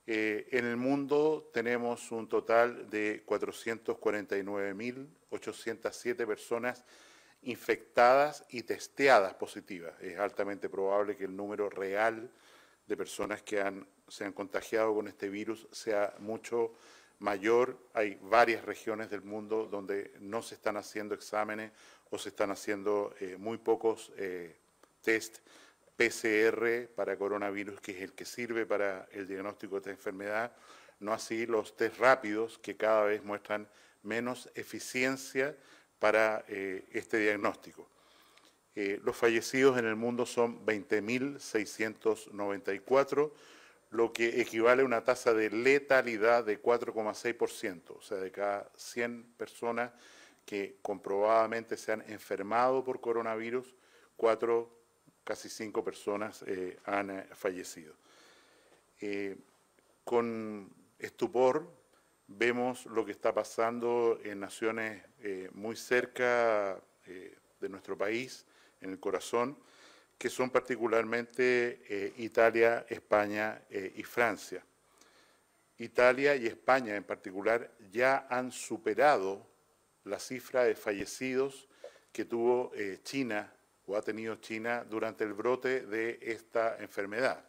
En el mundo tenemos un total de 449.807 personas infectadas y testeadas positivas. Es altamente probable que el número real de personas que se han contagiado con este virus sea mucho mayor. Hay varias regiones del mundo donde no se están haciendo exámenes o se están haciendo muy pocos test PCR para coronavirus, que es el que sirve para el diagnóstico de esta enfermedad, no así los test rápidos, que cada vez muestran menos eficiencia para este diagnóstico. Los fallecidos en el mundo son 20.694, lo que equivale a una tasa de letalidad de 4,6%, o sea, de cada 100 personas que comprobadamente se han enfermado por coronavirus, 4, casi 5 personas han fallecido. Con estupor vemos lo que está pasando en naciones muy cerca de nuestro país, en el corazón, que son particularmente Italia, España y Francia. Italia y España en particular ya han superado la cifra de fallecidos que tuvo China o ha tenido China durante el brote de esta enfermedad.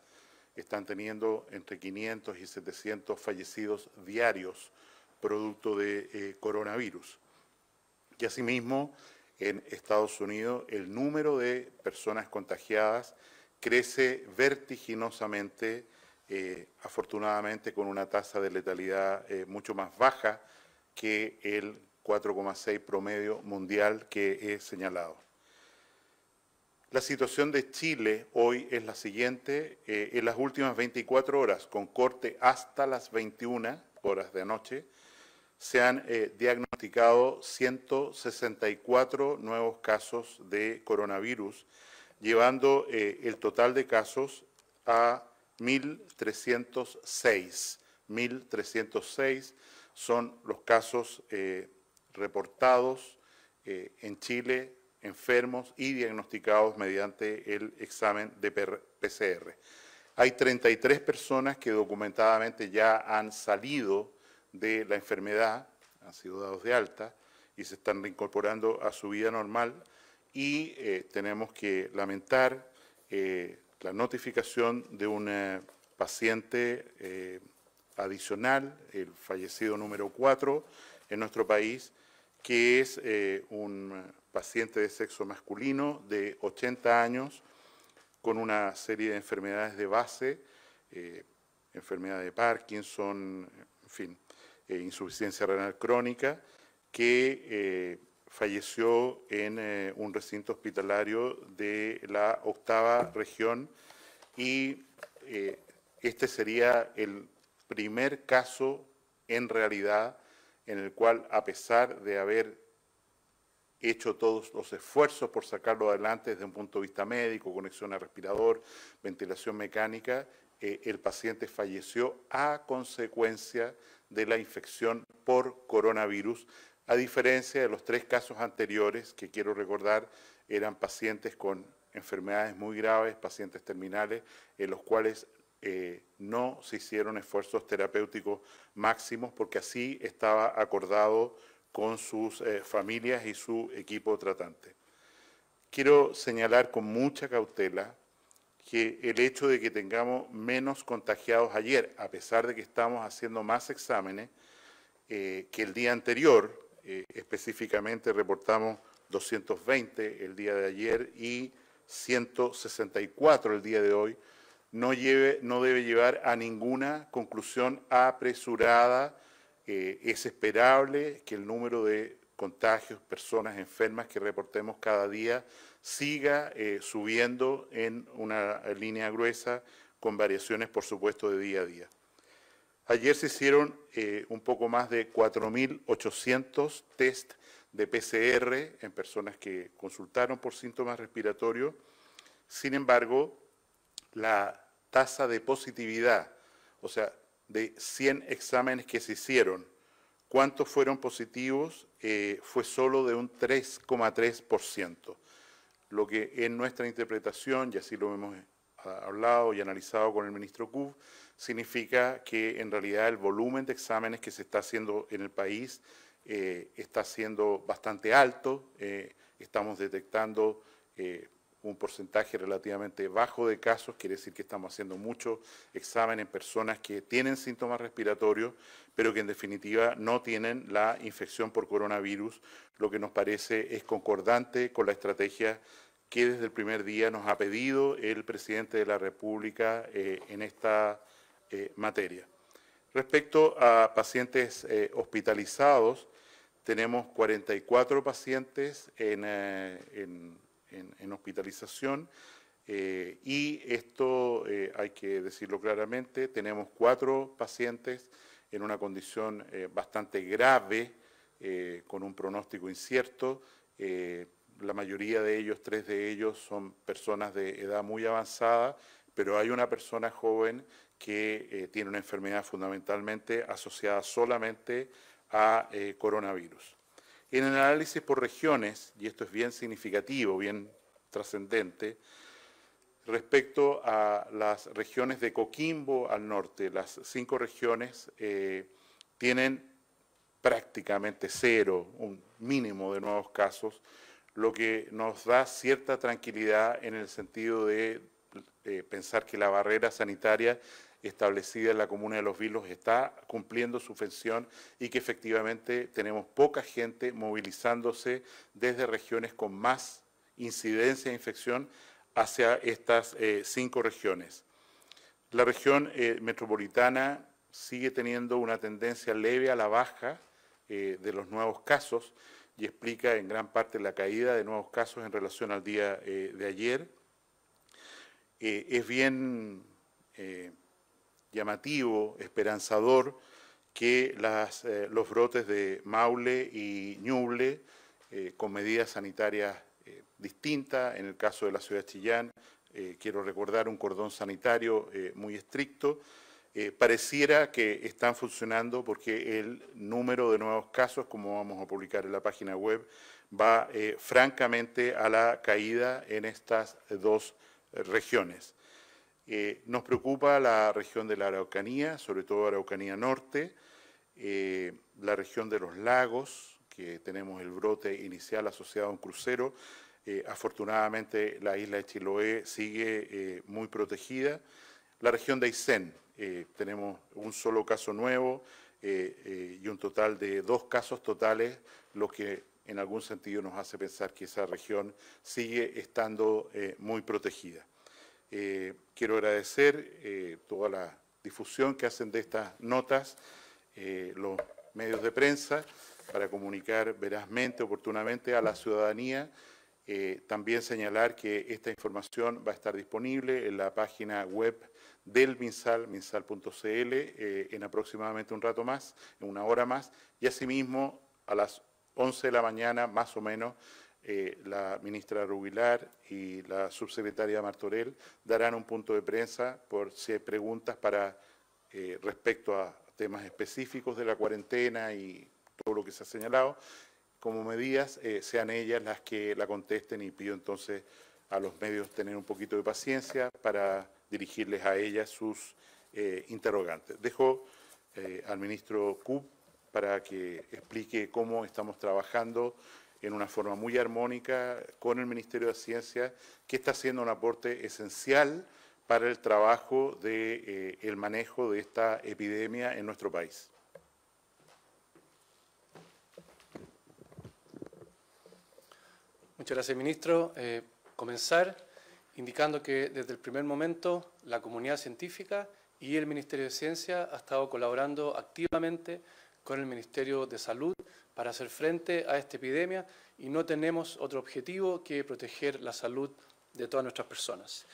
Están teniendo entre 500 y 700 fallecidos diarios producto de coronavirus. Y asimismo, en Estados Unidos, el número de personas contagiadas crece vertiginosamente, afortunadamente con una tasa de letalidad mucho más baja que el 4,6 promedio mundial que he señalado. La situación de Chile hoy es la siguiente. En las últimas 24 horas, con corte hasta las 21 horas de anoche, se han diagnosticado 164 nuevos casos de coronavirus, llevando el total de casos a 1.306. 1.306 son los casos reportados en Chile, enfermos y diagnosticados mediante el examen de PCR. Hay 33 personas que documentadamente ya han salido de la enfermedad, han sido dados de alta y se están reincorporando a su vida normal, y tenemos que lamentar la notificación de un paciente adicional, el fallecido número 4 en nuestro país, que es un paciente de sexo masculino de 80 años con una serie de enfermedades de base, enfermedad de Parkinson, en fin, insuficiencia renal crónica, que falleció en un recinto hospitalario de la 8ª región, y este sería el primer caso en realidad en el cual, a pesar de haber hecho todos los esfuerzos por sacarlo adelante desde un punto de vista médico, conexión a respirador, ventilación mecánica, el paciente falleció a consecuencia de la infección por coronavirus, a diferencia de los 3 casos anteriores, que quiero recordar eran pacientes con enfermedades muy graves, pacientes terminales, en los cuales no se hicieron esfuerzos terapéuticos máximos porque así estaba acordado con sus familias y su equipo tratante. Quiero señalar con mucha cautela que el hecho de que tengamos menos contagiados ayer, a pesar de que estamos haciendo más exámenes que el día anterior, específicamente reportamos 220 el día de ayer y 164 el día de hoy, no debe llevar a ninguna conclusión apresurada. Es esperable que el número de contagios, personas enfermas que reportemos cada día siga subiendo en una línea gruesa, con variaciones, por supuesto, de día a día. Ayer se hicieron un poco más de 4.800 test de PCR en personas que consultaron por síntomas respiratorios. Sin embargo, la tasa de positividad, o sea, de 100 exámenes que se hicieron, ¿cuántos fueron positivos? Fue solo de un 3,3%, lo que en nuestra interpretación, y así lo hemos hablado y analizado con el ministro Kub, significa que en realidad el volumen de exámenes que se está haciendo en el país está siendo bastante alto. Estamos detectando un porcentaje relativamente bajo de casos, quiere decir que estamos haciendo mucho examen en personas que tienen síntomas respiratorios, pero que en definitiva no tienen la infección por coronavirus, lo que nos parece es concordante con la estrategia que desde el primer día nos ha pedido el presidente de la República en esta materia. Respecto a pacientes hospitalizados, tenemos 44 pacientes en hospitalización y esto hay que decirlo claramente, tenemos 4 pacientes en una condición bastante grave, con un pronóstico incierto. La mayoría de ellos, 3 de ellos, son personas de edad muy avanzada, pero hay una persona joven que tiene una enfermedad fundamentalmente asociada solamente a coronavirus. En el análisis por regiones, y esto es bien significativo, bien trascendente, respecto a las regiones de Coquimbo al norte, las 5 regiones tienen prácticamente 0, un mínimo de nuevos casos, lo que nos da cierta tranquilidad en el sentido de pensar que la barrera sanitaria establecida en la comuna de Los Vilos está cumpliendo su función y que efectivamente tenemos poca gente movilizándose desde regiones con más incidencia de infección hacia estas 5 regiones. La región metropolitana sigue teniendo una tendencia leve a la baja de los nuevos casos y explica en gran parte la caída de nuevos casos en relación al día de ayer. Es bien llamativo, esperanzador, que los brotes de Maule y Ñuble, con medidas sanitarias distintas, en el caso de la ciudad de Chillán, quiero recordar un cordón sanitario muy estricto, pareciera que están funcionando porque el número de nuevos casos, como vamos a publicar en la página web, va francamente a la caída en estas 2 regiones. Nos preocupa la región de la Araucanía, sobre todo Araucanía Norte, la región de los lagos, que tenemos el brote inicial asociado a un crucero. Afortunadamente la isla de Chiloé sigue muy protegida. La región de Aysén, tenemos un solo caso nuevo y un total de 2 casos totales, lo que en algún sentido nos hace pensar que esa región sigue estando muy protegida. Quiero agradecer toda la difusión que hacen de estas notas los medios de prensa para comunicar verazmente, oportunamente a la ciudadanía. También señalar que esta información va a estar disponible en la página web del MinSal, minsal.cl, en aproximadamente un rato más, en una hora más, y asimismo a las 11 de la mañana, más o menos, la ministra Rubilar y la subsecretaria Martorell darán un punto de prensa por si hay preguntas respecto a temas específicos de la cuarentena y todo lo que se ha señalado. Como medidas, sean ellas las que la contesten y pido entonces a los medios tener un poquito de paciencia para dirigirles a ellas sus interrogantes. Dejo al ministro Kub para que explique cómo estamos trabajando en una forma muy armónica con el Ministerio de Ciencia, que está haciendo un aporte esencial para el trabajo del manejo de esta epidemia en nuestro país. Muchas gracias, ministro. Comenzar indicando que desde el primer momento la comunidad científica y el Ministerio de Ciencia ha estado colaborando activamente con el Ministerio de Salud para hacer frente a esta epidemia y no tenemos otro objetivo que proteger la salud de todas nuestras personas.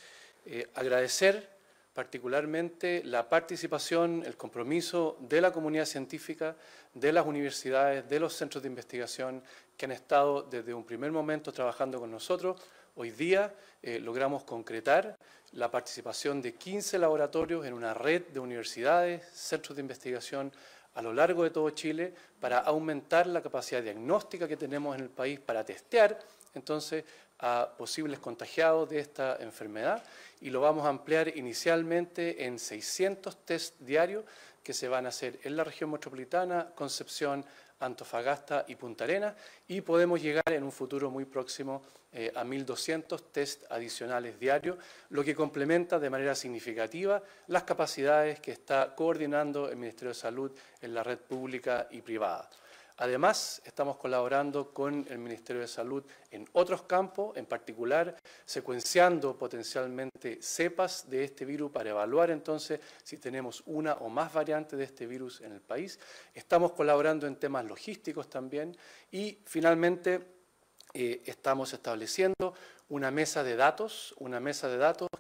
Agradecer particularmente la participación, el compromiso de la comunidad científica, de las universidades, de los centros de investigación que han estado desde un primer momento trabajando con nosotros. Hoy día logramos concretar la participación de 15 laboratorios en una red de universidades, centros de investigación a lo largo de todo Chile para aumentar la capacidad diagnóstica que tenemos en el país para testear, entonces, a posibles contagiados de esta enfermedad y lo vamos a ampliar inicialmente en 600 test diarios que se van a hacer en la región metropolitana, Concepción, Antofagasta y Punta Arenas, y podemos llegar en un futuro muy próximo a 1.200 test adicionales diarios, lo que complementa de manera significativa las capacidades que está coordinando el Ministerio de Salud en la red pública y privada. Además, estamos colaborando con el Ministerio de Salud en otros campos, en particular secuenciando potencialmente cepas de este virus para evaluar entonces si tenemos una o más variantes de este virus en el país. Estamos colaborando en temas logísticos también y finalmente estamos estableciendo una mesa de datos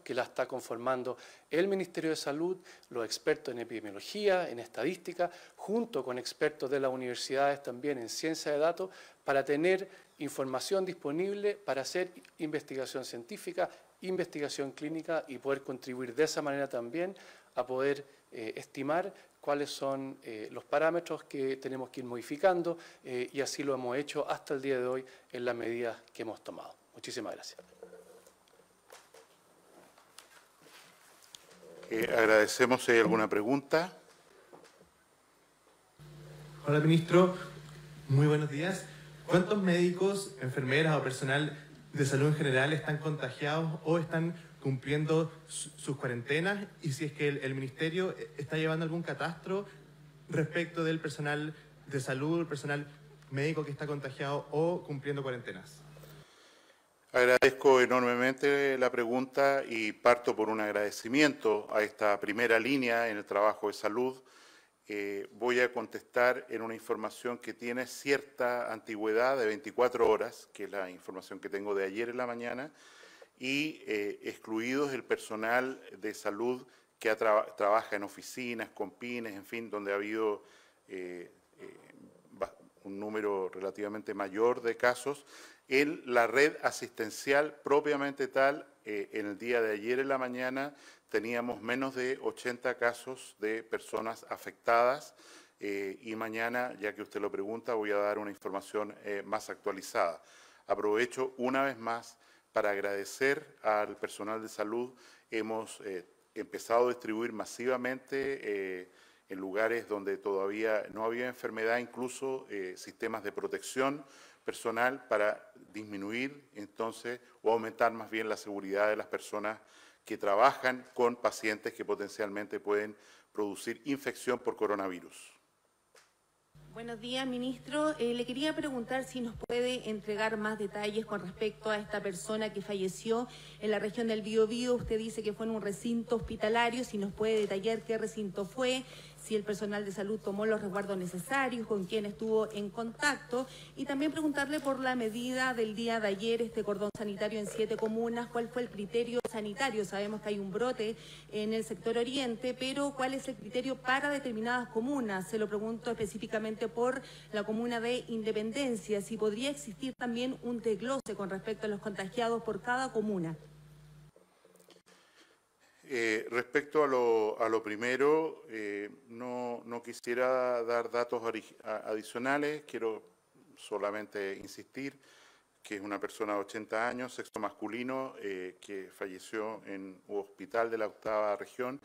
que la está conformando el Ministerio de Salud, los expertos en epidemiología, en estadística, junto con expertos de las universidades también en ciencia de datos, para tener información disponible para hacer investigación científica, investigación clínica y poder contribuir de esa manera también a poder estimar cuáles son los parámetros que tenemos que ir modificando y así lo hemos hecho hasta el día de hoy en las medidas que hemos tomado. Muchísimas gracias. Agradecemos si hay alguna pregunta. Hola, ministro. Muy buenos días. ¿Cuántos médicos, enfermeras o personal de salud en general están contagiados o están cumpliendo sus cuarentenas? Y si es que el ministerio está llevando algún catastro respecto del personal de salud, el personal médico que está contagiado o cumpliendo cuarentenas. Agradezco enormemente la pregunta y parto por un agradecimiento a esta primera línea en el trabajo de salud. Voy a contestar en una información que tiene cierta antigüedad de 24 horas, que es la información que tengo de ayer en la mañana, y excluidos el personal de salud que trabaja en oficinas, con pymes, en fin, donde ha habido un número relativamente mayor de casos. En la red asistencial propiamente tal, en el día de ayer en la mañana teníamos menos de 80 casos de personas afectadas y mañana, ya que usted lo pregunta, voy a dar una información más actualizada. Aprovecho una vez más para agradecer al personal de salud. Hemos empezado a distribuir masivamente en lugares donde todavía no había enfermedad, incluso sistemas de protección personal para disminuir entonces o aumentar más bien la seguridad de las personas que trabajan con pacientes que potencialmente pueden producir infección por coronavirus. Buenos días, ministro. Le quería preguntar si nos puede entregar más detalles con respecto a esta persona que falleció en la región del Biobío. Usted dice que fue en un recinto hospitalario, si nos puede detallar qué recinto fue, si el personal de salud tomó los resguardos necesarios, con quién estuvo en contacto, y también preguntarle por la medida del día de ayer, este cordón sanitario en 7 comunas, cuál fue el criterio sanitario. Sabemos que hay un brote en el sector oriente, pero ¿cuál es el criterio para determinadas comunas? Se lo pregunto específicamente por la comuna de Independencia, si podría existir también un desglose con respecto a los contagiados por cada comuna. Respecto a lo primero, no quisiera dar datos adicionales, quiero solamente insistir que es una persona de 80 años, sexo masculino, que falleció en un hospital de la 8ª región.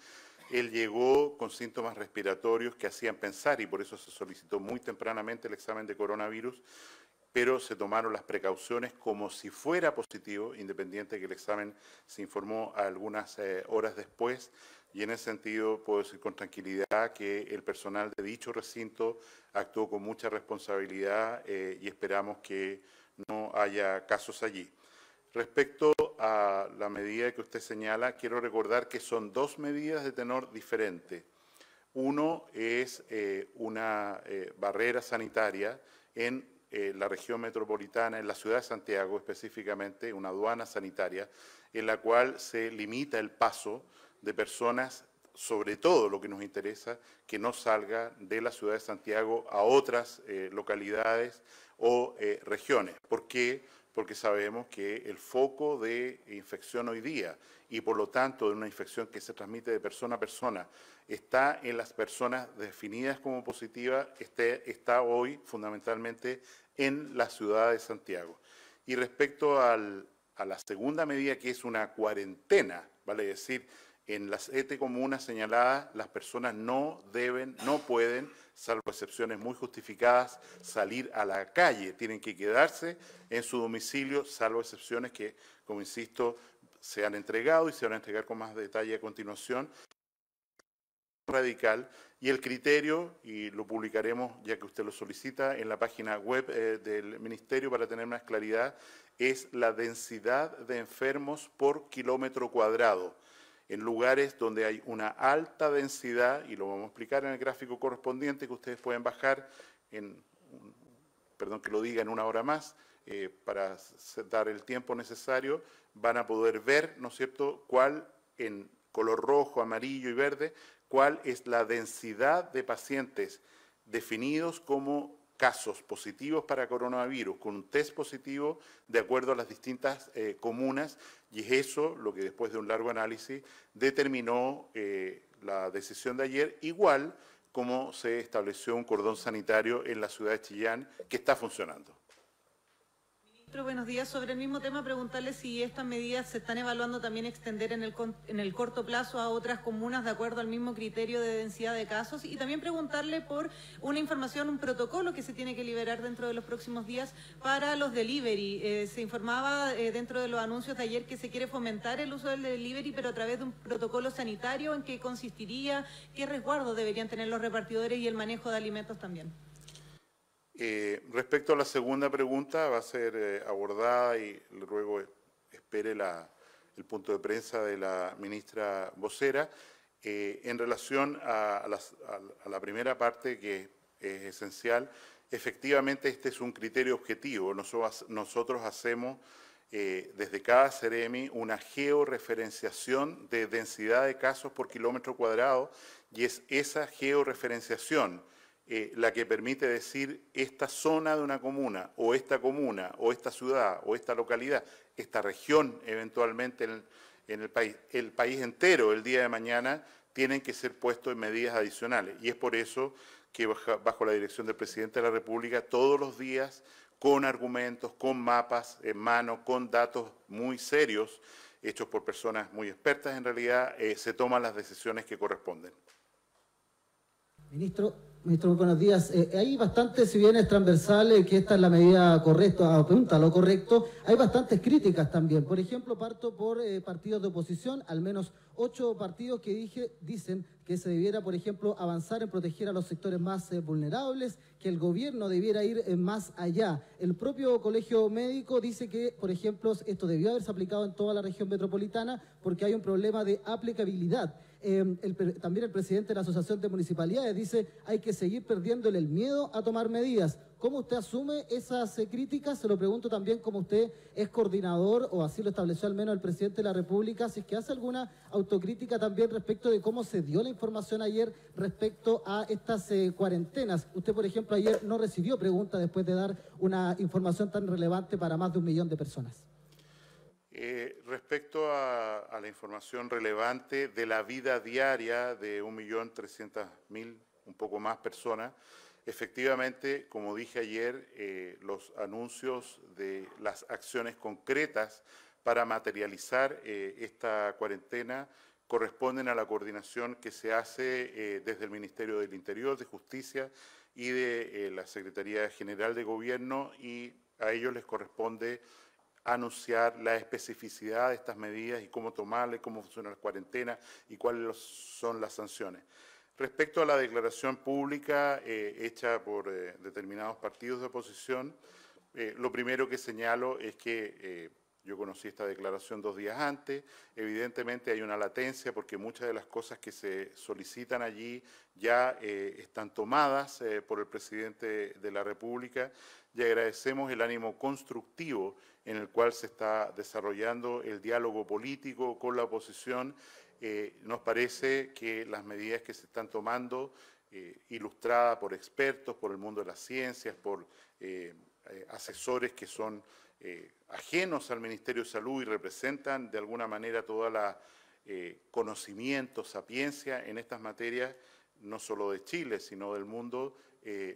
Él llegó con síntomas respiratorios que hacían pensar, y por eso se solicitó muy tempranamente el examen de coronavirus, pero se tomaron las precauciones como si fuera positivo, independiente de que el examen se informó algunas horas después, y en ese sentido puedo decir con tranquilidad que el personal de dicho recinto actuó con mucha responsabilidad y esperamos que no haya casos allí. Respecto a la medida que usted señala, quiero recordar que son dos medidas de tenor diferente. Uno es una barrera sanitaria en la región metropolitana, en la ciudad de Santiago específicamente, una aduana sanitaria, en la cual se limita el paso de personas, sobre todo lo que nos interesa, que no salga de la ciudad de Santiago a otras localidades o regiones. ¿Por qué? Porque sabemos que el foco de infección hoy día y por lo tanto de una infección que se transmite de persona a persona está en las personas definidas como positivas, está hoy fundamentalmente en la ciudad de Santiago. Y respecto al a la segunda medida, que es una cuarentena, vale decir, en las 7 comunas señaladas, las personas no pueden, salvo excepciones muy justificadas, salir a la calle. Tienen que quedarse en su domicilio, salvo excepciones que, como insisto, se han entregado y se van a entregar con más detalle a continuación. Radical, y el criterio, y lo publicaremos ya que usted lo solicita en la página web del Ministerio para tener más claridad, es la densidad de enfermos por kilómetro cuadrado. En lugares donde hay una alta densidad, y lo vamos a explicar en el gráfico correspondiente que ustedes pueden bajar, perdón que lo diga en una hora más, para dar el tiempo necesario, van a poder ver, ¿no es cierto?, cuál en color rojo, amarillo y verde, cuál es la densidad de pacientes definidos como casos positivos para coronavirus, con un test positivo de acuerdo a las distintas comunas, y es eso lo que después de un largo análisis determinó la decisión de ayer, igual como se estableció un cordón sanitario en la ciudad de Chillán, que está funcionando. Buenos días. Sobre el mismo tema, preguntarle si estas medidas se están evaluando también extender en el corto plazo a otras comunas de acuerdo al mismo criterio de densidad de casos, y también preguntarle por una información, un protocolo que se tiene que liberar dentro de los próximos días para los delivery. Se informaba dentro de los anuncios de ayer que se quiere fomentar el uso del delivery, pero a través de un protocolo sanitario. ¿En qué consistiría? ¿Qué resguardo deberían tener los repartidores y el manejo de alimentos también? Respecto a la segunda pregunta, va a ser abordada y luego espere el punto de prensa de la ministra vocera. En relación a la primera parte, que es esencial, efectivamente este es un criterio objetivo. Nosotros hacemos desde cada CEREMI una georreferenciación de densidad de casos por kilómetro cuadrado, y es esa georreferenciación la que permite decir esta zona de una comuna, o esta ciudad, o esta localidad, esta región eventualmente en el país entero el día de mañana, tienen que ser puestos en medidas adicionales. Y es por eso que bajo la dirección del Presidente de la República, todos los días, con argumentos, con mapas en mano, con datos muy serios, hechos por personas muy expertas en realidad, se toman las decisiones que corresponden. Ministro, muy buenos días. Hay bastante, si bien es transversal, que esta es la medida correcta, apunta a lo correcto, hay bastantes críticas también. Por ejemplo, parto por partidos de oposición, al menos 8 partidos que dicen que se debiera, por ejemplo, avanzar en proteger a los sectores más vulnerables, que el gobierno debiera ir más allá. El propio Colegio Médico dice que, por ejemplo, esto debió haberse aplicado en toda la región metropolitana porque hay un problema de aplicabilidad. También el presidente de la Asociación de Municipalidades dice hay que seguir perdiéndole el miedo a tomar medidas. ¿Cómo usted asume esas críticas? Se lo pregunto también como usted es coordinador, o así lo estableció al menos el presidente de la República, si es que hace alguna autocrítica también respecto de cómo se dio la información ayer respecto a estas cuarentenas. Usted, por ejemplo, ayer no recibió preguntas después de dar una información tan relevante para más de 1 millón de personas. Respecto a la información relevante de la vida diaria de 1.300.000, un poco más personas, efectivamente, como dije ayer, los anuncios de las acciones concretas para materializar esta cuarentena corresponden a la coordinación que se hace desde el Ministerio del Interior, de Justicia y de la Secretaría General de Gobierno, y a ellos les corresponde anunciar la especificidad de estas medidas y cómo tomarlas, cómo funciona la cuarentena y cuáles son las sanciones. Respecto a la declaración pública hecha por determinados partidos de oposición, lo primero que señalo es que yo conocí esta declaración 2 días antes. Evidentemente hay una latencia porque muchas de las cosas que se solicitan allí ya están tomadas por el presidente de la República, y agradecemos el ánimo constructivo en el cual se está desarrollando el diálogo político con la oposición. Nos parece que las medidas que se están tomando, ilustradas por expertos, por el mundo de las ciencias, por asesores que son ajenos al Ministerio de Salud y representan de alguna manera toda la conocimiento, sapiencia en estas materias, no solo de Chile, sino del mundo,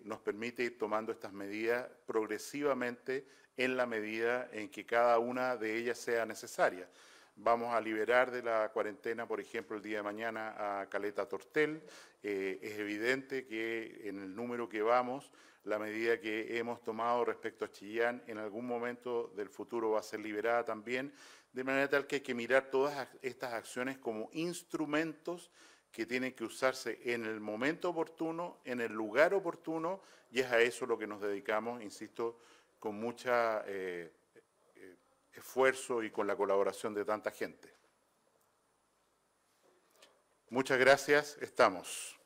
nos permite ir tomando estas medidas progresivamente en la medida en que cada una de ellas sea necesaria. Vamos a liberar de la cuarentena, por ejemplo, el día de mañana a Caleta Tortel. Es evidente que en el número que vamos, la medida que hemos tomado respecto a Chillán en algún momento del futuro va a ser liberada también, de manera tal que hay que mirar todas estas acciones como instrumentos que tienen que usarse en el momento oportuno, en el lugar oportuno, y es a eso lo que nos dedicamos, insisto, con mucha esfuerzo y con la colaboración de tanta gente. Muchas gracias, estamos.